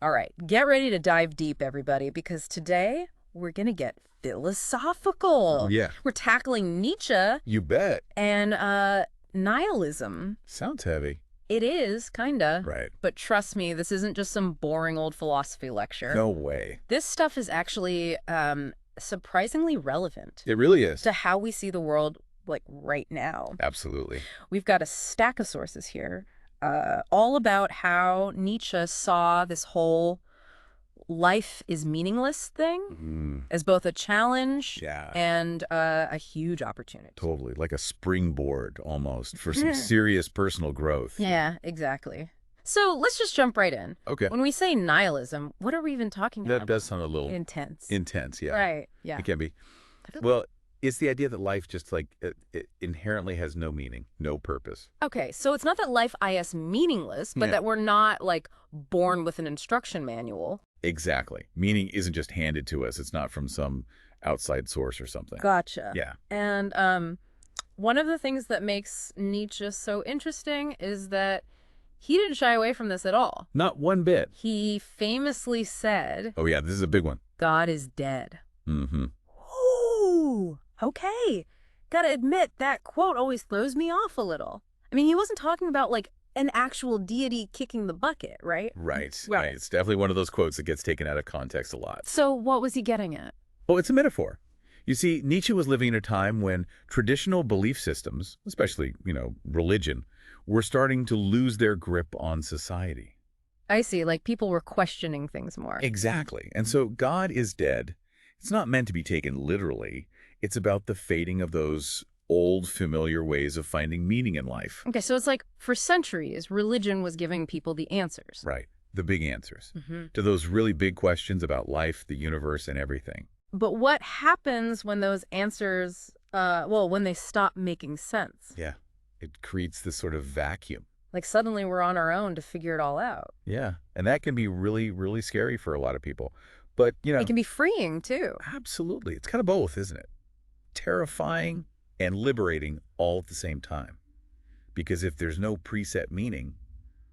All right, get ready to dive deep, everybody, because today we're going to get Oh, philosophical. yeah. We're tackling Nietzsche You bet. and nihilism. Sounds heavy. It is, kinda. Right. But trust me, this isn't just some boring old philosophy lecture. No way. This stuff is actually surprisingly relevant It really is. to how we see the world, like, right now. Absolutely. We've got a stack of sources here, all about how Nietzsche saw this whole life is meaningless thing as both a challenge Yeah. and a huge opportunity. Totally. Like a springboard almost for some serious personal growth. Yeah, exactly. So let's just jump right in. Okay. When we say nihilism, what are we even talking That about? does sound a little Intense. intense. Yeah. Right, yeah. It can be. Well, it's the idea that life just like it inherently has no meaning, no purpose. Okay, so it's not that life is meaningless, but Yeah. that we're not, like, born with an instruction manual. Exactly. Meaning isn't just handed to us. It's not from some outside source or something. Gotcha. Yeah. And one of the things that makes Nietzsche so interesting is that he didn't shy away from this at all. Not one bit. He famously said, Oh, yeah. This is a big one. God is dead. Mm-hmm. Ooh, okay. Gotta admit, that quote always throws me off a little. I mean, he wasn't talking about, like, an actual deity kicking the bucket, right? Right. Right. Right. It's definitely one of those quotes that gets taken out of context a lot. So what was he getting at? Oh, it's a metaphor. You see, Nietzsche was living in a time when traditional belief systems, especially, religion, were starting to lose their grip on society. I see, like, people were questioning things more. Exactly. And so God is dead. It's not meant to be taken literally. It's about the fading of those old, familiar ways of finding meaning in life. Okay, so it's like, for centuries, religion was giving people the answers. Right. The big answers Mm-hmm. to those really big questions about life, the universe, and everything. But what happens when those answers, when they stop making sense? Yeah. It creates this sort of vacuum. Like, suddenly we're on our own to figure it all out. Yeah. And that can be really, really scary for a lot of people. But, It can be freeing, too. absolutely. It's kind of both, isn't it? Terrifying and liberating all at the same time. Because if there's no preset meaning,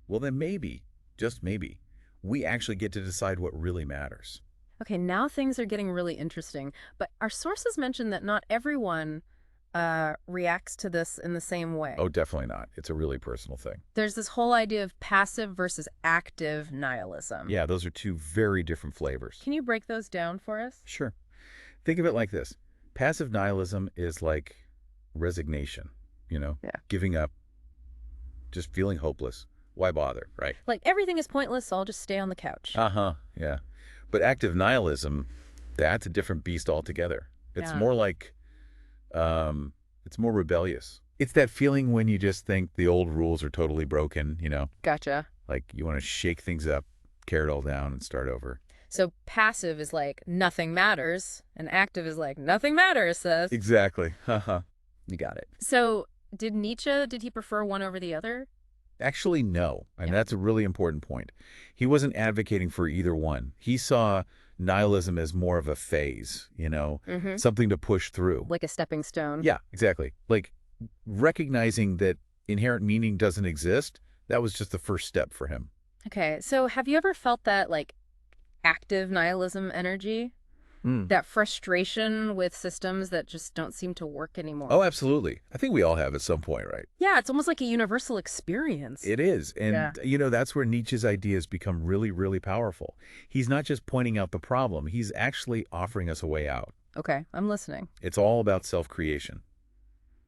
well, then maybe, just maybe, we actually get to decide what really matters. Okay, now things are getting really interesting. But our sources mention that not everyone reacts to this in the same way. Oh, definitely not. It's a really personal thing. There's this whole idea of passive versus active nihilism. Yeah, those are two very different flavors. Can you break those down for us? Sure. Think of it like this. Passive nihilism is like resignation, Yeah. giving up, just feeling hopeless. Why bother, right? Like, everything is pointless, so I'll just stay on the couch. Uh-huh, yeah. But active nihilism, that's a different beast altogether. It's Yeah. more like, it's more rebellious. It's that feeling when you just think the old rules are totally broken, Gotcha. like you want to shake things up, tear it all down and start over. So passive is like, nothing matters, and active is like, nothing matters, sis. Exactly. Haha. You got it. So did he prefer one over the other? Actually, no. And Yeah. that's a really important point. He wasn't advocating for either one. He saw nihilism as more of a phase, Mm-hmm. something to push through. Like a stepping stone. Yeah, exactly. Like recognizing that inherent meaning doesn't exist, that was just the first step for him. Okay, so have you ever felt that, like, active nihilism energy? Mm. That frustration with systems that just don't seem to work anymore? Oh, absolutely. I think we all have at some point, right? Yeah, it's almost like a universal experience. It is. And, Yeah. that's where Nietzsche's ideas become really, really powerful. He's not just pointing out the problem. He's actually offering us a way out. Okay, I'm listening. It's all about self-creation.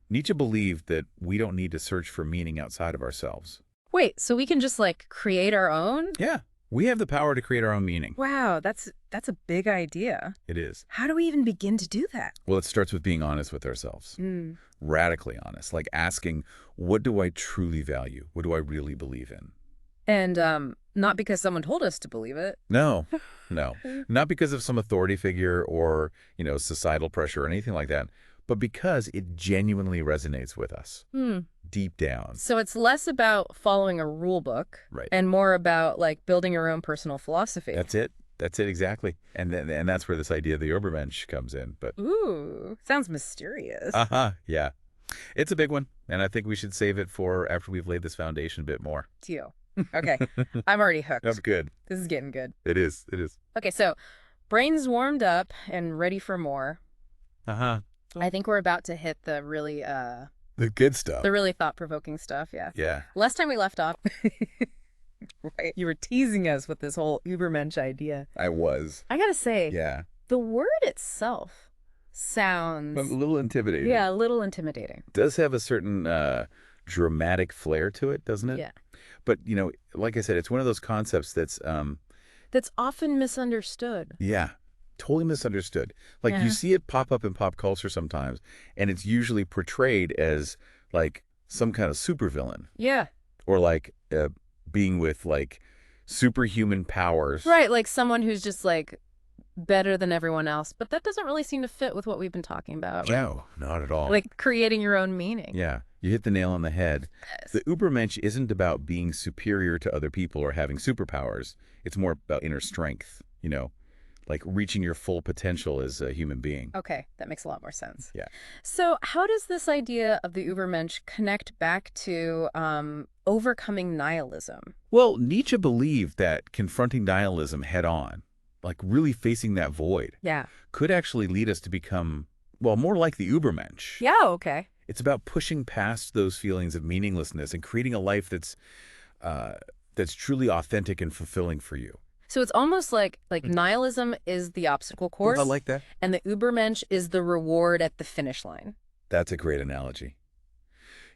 Nietzsche believed that we don't need to search for meaning outside of ourselves. Wait, so we can just, like, create our own? Yeah, we have the power to create our own meaning. Wow, that's a big idea. It is. How do we even begin to do that? Well, it starts with being honest with ourselves. Mm. Radically honest, like asking, what do I truly value? What do I really believe in? And not because someone told us to believe it. No, no. Not because of some authority figure or, societal pressure or anything like that, but because it genuinely resonates with us deep down. So it's less about following a rule book Right. and more about, like, building your own personal philosophy. That's it. That's it, exactly. And that's where this idea of the Übermensch comes in. But Ooh, sounds mysterious. yeah. It's a big one, and I think we should save it for after we've laid this foundation a bit more. Deal. Okay, I'm already hooked. That's good. This is getting good. It is. It is. Okay, so brain's warmed up and ready for more. Uh-huh. I think we're about to hit The good stuff. the really thought-provoking stuff, yeah. Yeah. Last time we left off, right, you were teasing us with this whole Übermensch idea. I was. I gotta say, Yeah. the word itself sounds, A little intimidating. yeah, a little intimidating. Does have a certain dramatic flair to it, doesn't it? Yeah. But, like I said, it's one of those concepts that's, That's often misunderstood. yeah, totally misunderstood. Like Yeah. you see it pop up in pop culture sometimes, and it's usually portrayed as like some kind of supervillain Yeah. or like being with like superhuman powers. Right, like someone who's just like better than everyone else, but that doesn't really seem to fit with what we've been talking about. No, not at all. Like creating your own meaning. Yeah, you hit the nail on the head. Yes. The Übermensch isn't about being superior to other people or having superpowers. It's more about inner strength, like reaching your full potential as a human being. Okay, that makes a lot more sense. Yeah. So how does this idea of the Übermensch connect back to overcoming nihilism? Well, Nietzsche believed that confronting nihilism head on, like really facing that void, Yeah. could actually lead us to become, well, more like the Übermensch. Yeah, okay. It's about pushing past those feelings of meaninglessness and creating a life that's truly authentic and fulfilling for you. So it's almost like nihilism is the obstacle course, I like that. and the Übermensch is the reward at the finish line. That's a great analogy.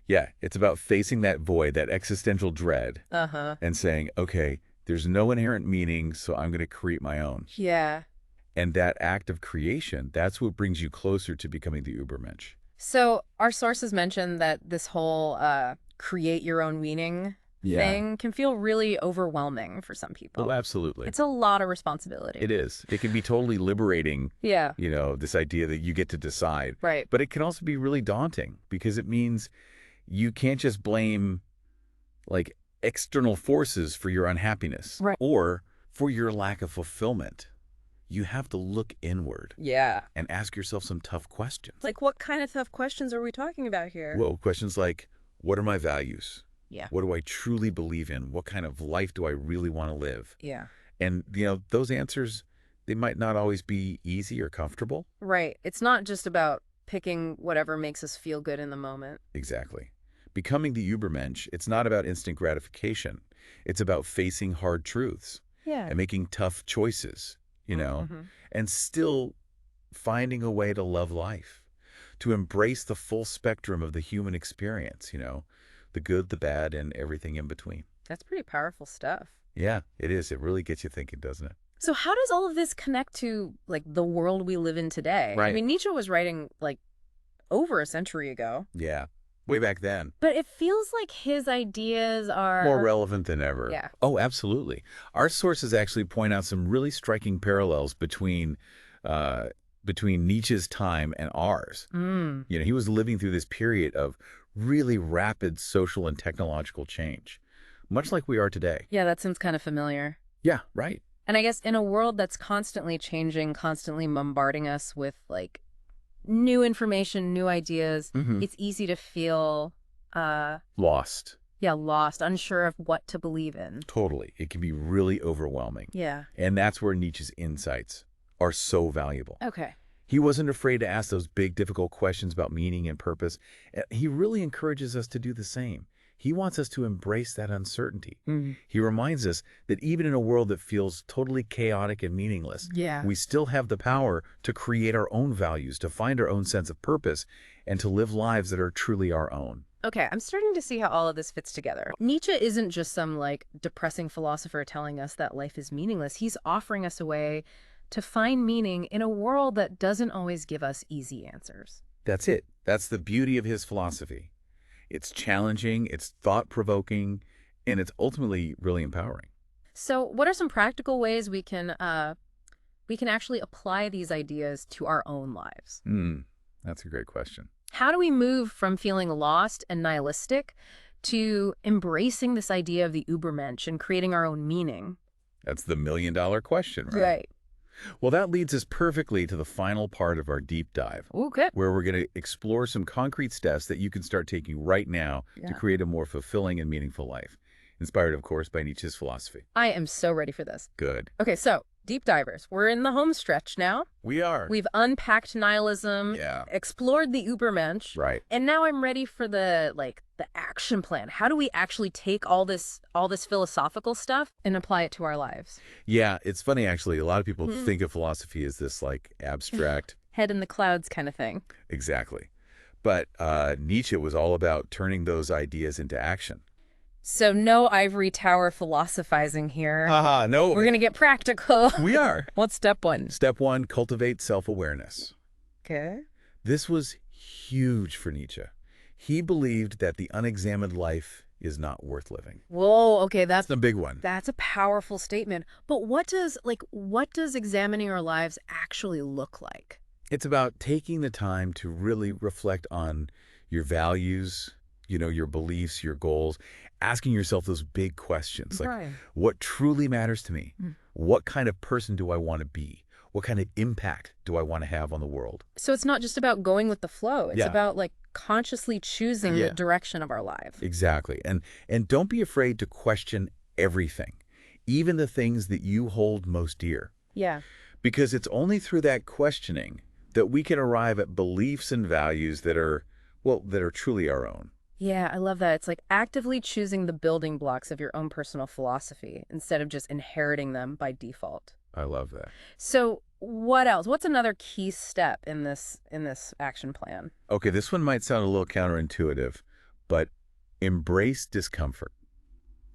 Yeah, it's about facing that void, that existential dread, Uh-huh. and saying, okay, there's no inherent meaning, so I'm going to create my own. Yeah. And that act of creation, that's what brings you closer to becoming the Übermensch. So our sources mention that this whole create your own meaning thing can feel really overwhelming for some people. Oh, absolutely. It's a lot of responsibility. It is. It can be totally liberating, Yeah. this idea that you get to decide. Right. But it can also be really daunting because it means you can't just blame like external forces for your unhappiness Right. or for your lack of fulfillment. You have to look inward Yeah. and ask yourself some tough questions. Like, what kind of tough questions are we talking about here? Well, questions like, what are my values? Yeah. What do I truly believe in? What kind of life do I really want to live? Yeah. And, those answers, they might not always be easy or comfortable. Right. It's not just about picking whatever makes us feel good in the moment. Exactly. Becoming the Übermensch, it's not about instant gratification. It's about facing hard truths Yeah. and making tough choices, Mhm. and still finding a way to love life, to embrace the full spectrum of the human experience, the good, the bad, and everything in between. That's pretty powerful stuff. Yeah, it is. It really gets you thinking, doesn't it? So how does all of this connect to, like, the world we live in today? I Right. mean, Nietzsche was writing, like, over a century ago. Yeah, way back then. But it feels like his ideas are More relevant than ever. Yeah. Oh, absolutely. Our sources actually point out some really striking parallels between Nietzsche's time and ours. Mm. He was living through this period of really rapid social and technological change, much like we are today. Yeah, that seems kind of familiar. Yeah, right. And I guess in a world that's constantly changing, constantly bombarding us with, like, new information, new ideas, Mhm. it's easy to feel, Lost. lost, unsure of what to believe in. Totally. It can be really overwhelming. Yeah. And that's where Nietzsche's insights are so valuable. Okay. He wasn't afraid to ask those big, difficult questions about meaning and purpose. He really encourages us to do the same. He wants us to embrace that uncertainty. Mhm. He reminds us that even in a world that feels totally chaotic and meaningless, Yeah. we still have the power to create our own values, to find our own sense of purpose, and to live lives that are truly our own. Okay, I'm starting to see how all of this fits together. Nietzsche isn't just some, like, depressing philosopher telling us that life is meaningless. He's offering us a way to find meaning in a world that doesn't always give us easy answers. That's it. That's the beauty of his philosophy. It's challenging, it's thought-provoking, and it's ultimately really empowering. So what are some practical ways we can actually apply these ideas to our own lives? That's a great question. How do we move from feeling lost and nihilistic to embracing this idea of the Übermensch and creating our own meaning? That's the million-dollar question, right? Right. Well, that leads us perfectly to the final part of our deep dive, Okay. where we're going to explore some concrete steps that you can start taking right now to Yeah. create a more fulfilling and meaningful life. inspired, of course, by Nietzsche's philosophy. I am so ready for this. Good. Okay, so deep divers. We're in the home stretch now. We are. We've unpacked nihilism, Yeah. explored the Übermensch, Right. and now I'm ready for the action plan. How do we actually take all this philosophical stuff and apply it to our lives? Yeah, it's funny, actually. A lot of people think of philosophy as this, like, abstract. Head in the clouds kind of thing. Exactly. But Nietzsche was all about turning those ideas into action. So no ivory tower philosophizing here. Haha, no. We're going to get practical. We are. What's step one? Step one, cultivate self-awareness. Okay. This was huge for Nietzsche. He believed that the unexamined life is not worth living. Whoa, okay, That's the big one. that's a powerful statement. But what does examining our lives actually look like? It's about taking the time to really reflect on your values, your beliefs, your goals, asking yourself those big questions like, Right. what truly matters to me? Mm. What kind of person do I want to be? What kind of impact do I want to have on the world? So it's not just about going with the flow. It's Yeah. about consciously choosing Yeah. the direction of our life. Exactly. And don't be afraid to question everything, even the things that you hold most dear. Yeah. Because it's only through that questioning that we can arrive at beliefs and values that are truly our own. Yeah, I love that. It's like actively choosing the building blocks of your own personal philosophy instead of just inheriting them by default. I love that. So what else? What's another key step in this action plan? Okay, this one might sound a little counterintuitive, but embrace discomfort.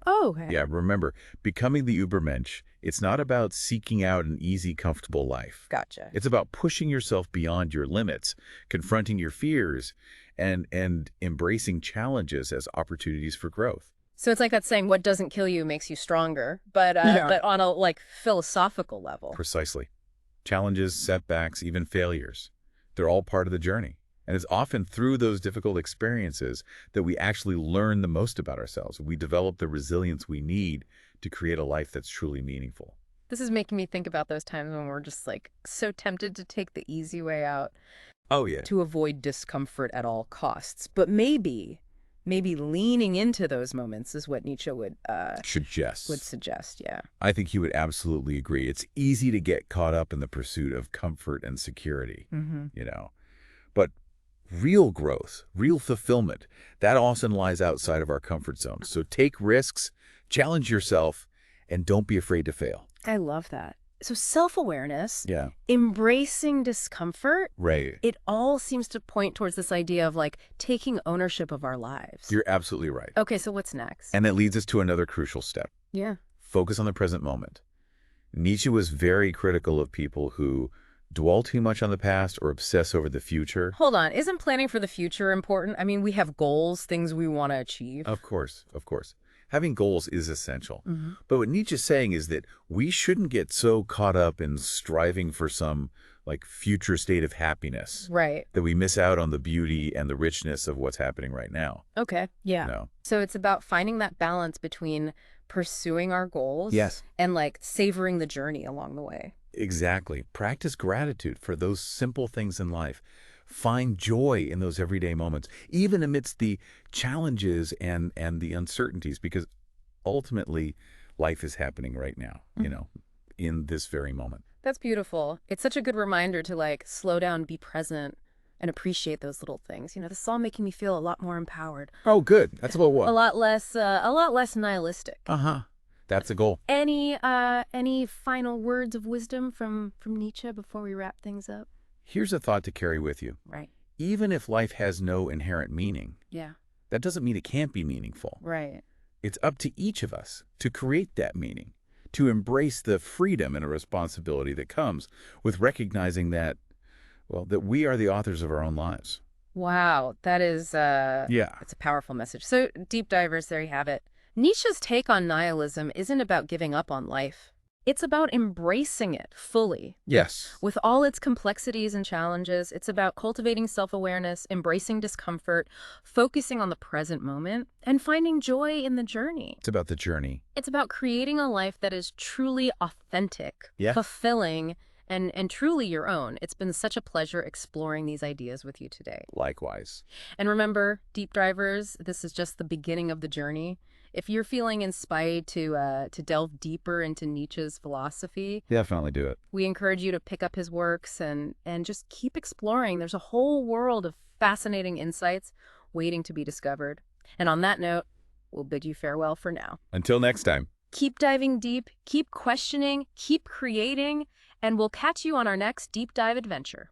Oh, okay. Yeah, remember, becoming the Übermensch, it's not about seeking out an easy, comfortable life. Gotcha. It's about pushing yourself beyond your limits, confronting your fears, and embracing challenges as opportunities for growth. So it's like that saying, what doesn't kill you makes you stronger, but Yeah. but on a philosophical level. Precisely. Challenges, setbacks, even failures, they're all part of the journey. And it's often through those difficult experiences that we actually learn the most about ourselves. We develop the resilience we need to create a life that's truly meaningful. This is making me think about those times when we're just so tempted to take the easy way out Oh, yeah. to avoid discomfort at all costs. But maybe leaning into those moments is what Nietzsche would suggest. Yeah. I think he would absolutely agree. It's easy to get caught up in the pursuit of comfort and security, But real growth, real fulfillment, that often lies outside of our comfort zone. So take risks, challenge yourself, and don't be afraid to fail. I love that. So self-awareness, Yeah. embracing discomfort, Right. it all seems to point towards this idea of taking ownership of our lives. You're absolutely right. Okay, so what's next? And that leads us to another crucial step. Yeah. Focus on the present moment. Nietzsche was very critical of people who dwell too much on the past or obsess over the future. Hold on. Isn't planning for the future important? I mean, we have goals, things we want to achieve. Of course, of course. Having goals is essential. Mm-hmm. But what Nietzsche's saying is that we shouldn't get so caught up in striving for some future state of happiness Right. that we miss out on the beauty and the richness of what's happening right now. Okay. Yeah. No. So it's about finding that balance between pursuing our goals Yes. and savoring the journey along the way. Exactly. Practice gratitude for those simple things in life. Find joy in those everyday moments, even amidst the challenges and the uncertainties, because ultimately life is happening right now, in this very moment. That's beautiful. It's such a good reminder to slow down, be present, and appreciate those little things. This is all making me feel a lot more empowered. Oh, good. That's about A what? lot less nihilistic. Uh-huh. That's the goal. Any final words of wisdom from Nietzsche before we wrap things up? Here's a thought to carry with you. Right. Even if life has no inherent meaning, Yeah. that doesn't mean it can't be meaningful. Right. It's up to each of us to create that meaning, to embrace the freedom and a responsibility that comes with recognizing that we are the authors of our own lives. Wow. That is Yeah. it's a powerful message. So deep divers, there you have it. Nietzsche's take on nihilism isn't about giving up on life. It's about embracing it fully. Yes. With all its complexities and challenges, it's about cultivating self-awareness, embracing discomfort, focusing on the present moment, and finding joy in the journey. It's about the journey. It's about creating a life that is truly authentic, Yeah. fulfilling, and truly your own. It's been such a pleasure exploring these ideas with you today. Likewise. And remember, deep divers, this is just the beginning of the journey. If you're feeling inspired to delve deeper into Nietzsche's philosophy, Definitely do it. we encourage you to pick up his works and just keep exploring. There's a whole world of fascinating insights waiting to be discovered. And on that note, we'll bid you farewell for now. Until next time. Keep diving deep, keep questioning, keep creating, and we'll catch you on our next deep dive adventure.